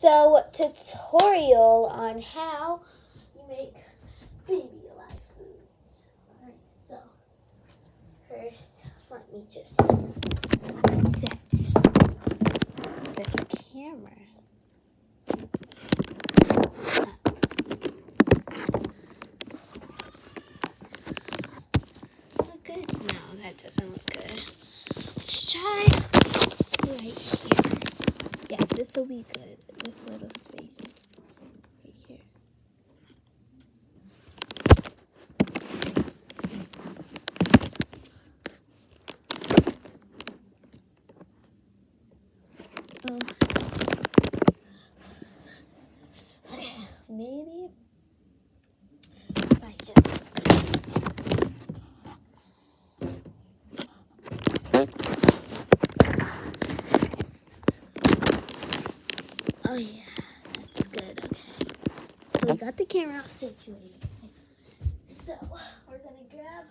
So, tutorial on how you make baby alive foods. Alright, so first let me just set the camera. Look good? No, that doesn't look good. Let's try right here. Yeah, this will be good. This little space right here. Okay, maybe if I just oh yeah, that's good. Okay, we got the camera all situated. So we're gonna grab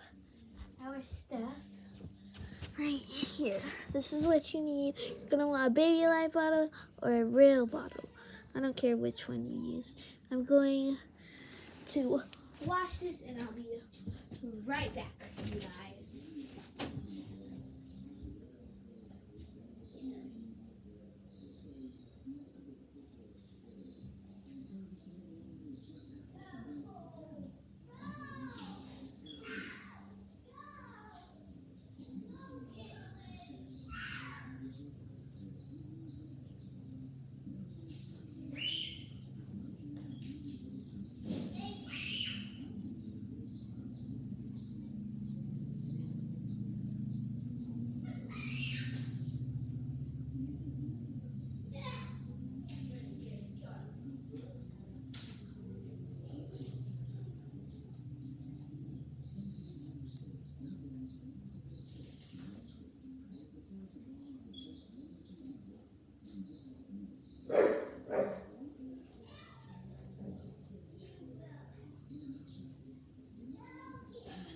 our stuff right here. This is what you need. You're gonna want a baby alive bottle or a real bottle. I don't care which one you use. I'm going to wash this and I'll be right back, you guys.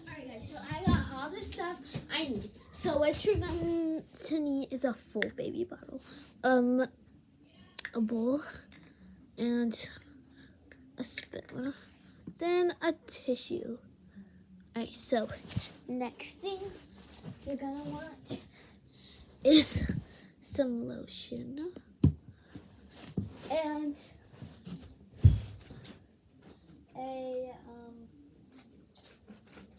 Alright guys, so I got all the stuff I need. So what you're going to need is a full baby bottle, a bowl, and a spoon, then a tissue. Alright, so next thing you're gonna want is some lotion and a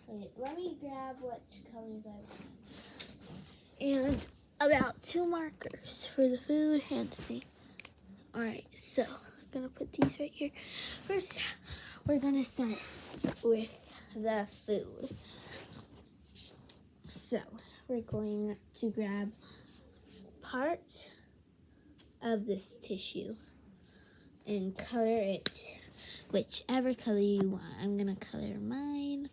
wait, let me grab what colors I want. And about 2 markers for the food and the thing. Alright, so I'm gonna put these right here. First, we're gonna start with the food. So we're going to grab part of this tissue and color it whichever color you want. I'm gonna color mine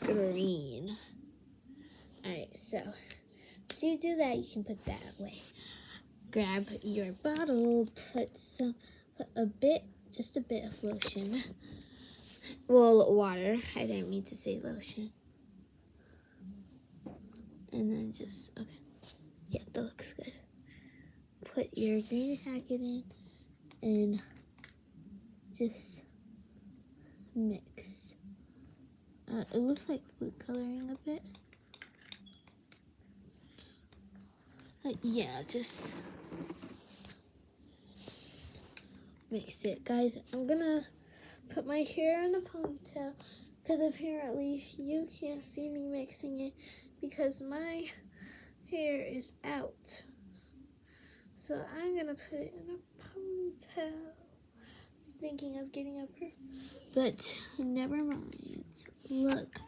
green. Alright, so to do that, you can put that away. Grab your bottle, put just a bit of lotion. Well, water. I didn't mean to say lotion. And then just, okay. Yeah, that looks good. Put your green packet in and just mix. It looks like food coloring a bit. Yeah, just mix it. Guys, I'm gonna put my hair in a ponytail because apparently you can't see me mixing it because my hair is out. So I'm gonna put it in a ponytail. Just thinking of getting up here. But never mind. Look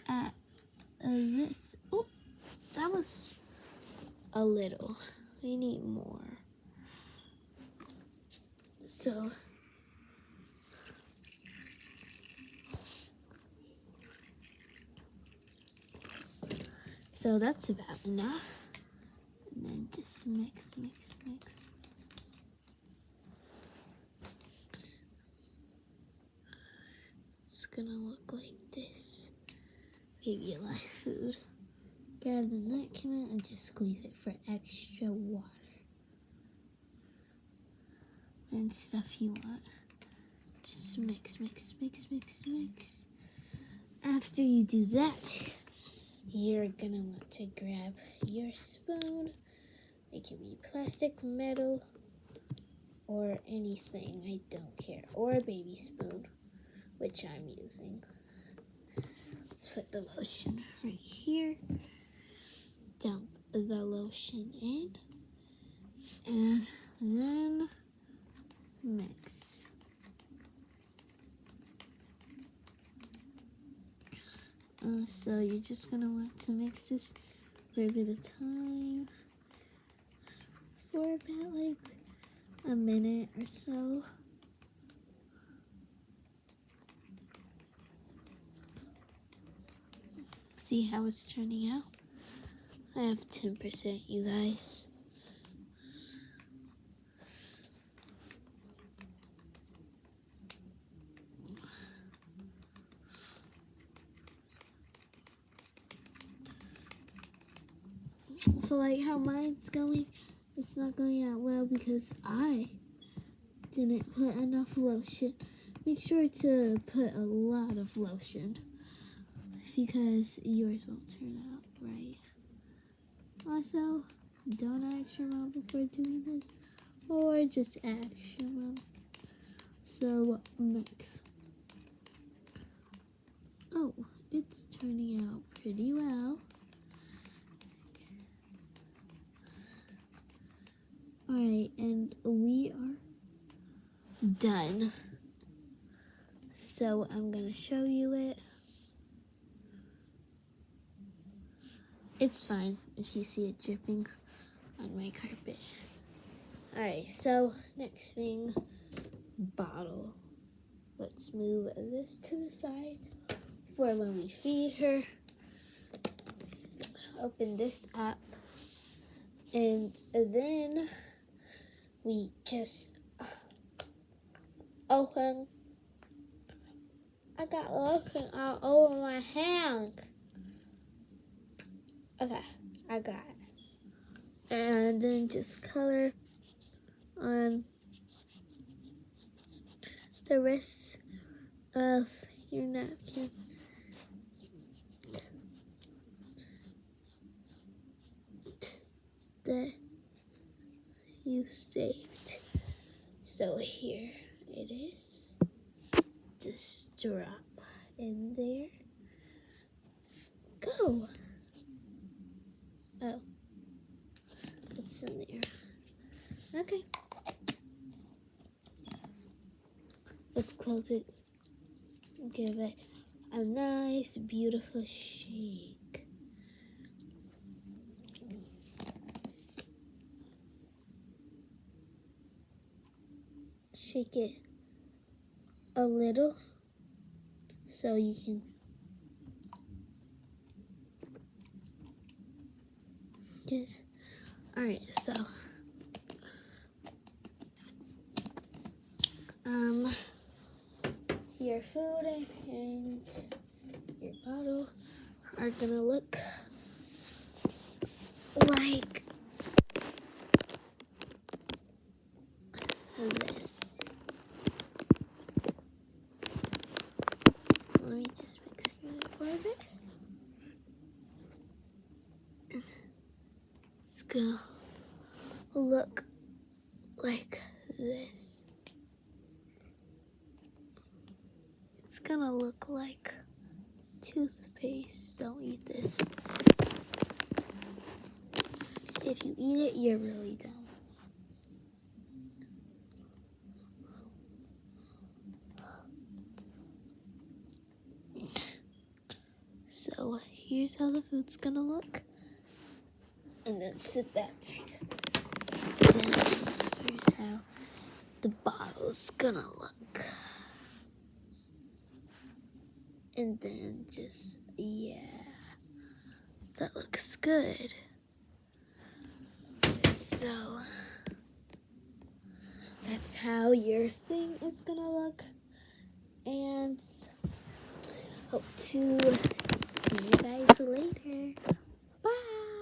at this. Oh, that was a little. We need more. So that's about enough. And then just mix, mix, mix. It's gonna look like this. Baby alive food. grab the nut can and just squeeze it for extra water and stuff you want. Just mix, mix, mix, mix, mix. After you do that, you're gonna want to grab your spoon. It can be plastic, metal, or anything, I don't care. Or a baby spoon, which I'm using. Let's put the lotion right here. Dump the lotion in. And then mix. So you're just gonna want to mix this for a bit of time. For about like a minute or so. See how it's turning out? I have 10%, you guys. So like how mine's going, it's not going out well because I didn't put enough lotion. Make sure to put a lot of lotion because yours won't turn out right. Also, don't ask your mom before doing this, or just ask your mom. So mix. Oh, it's turning out pretty well. Alright, and we are done. So I'm gonna show you it. It's fine if you see it dripping on my carpet. Alright, so next thing, bottle. Let's move this to the side for when we feed her. Open this up, and then we just open. I got lotion all over my hand. Okay, I got it. And then just color on the rest of your napkin. That you saved. So here it is. Just drop in there. Go. Oh, it's in there. Okay. Let's close it. Give it a nice, beautiful shake. Shake it a little so you can get. Alright, so your food and your bottle are gonna look like this. Let me just mix it for a bit. It's gonna look like this. It's gonna look like toothpaste. Don't eat this. If you eat it, you're really dumb. So here's how the food's gonna look. And then sit that back down. Here's how the bottle's gonna look. And then just, yeah, that looks good. So that's how your thing is gonna look. And hope to see you guys later. Bye. Bye.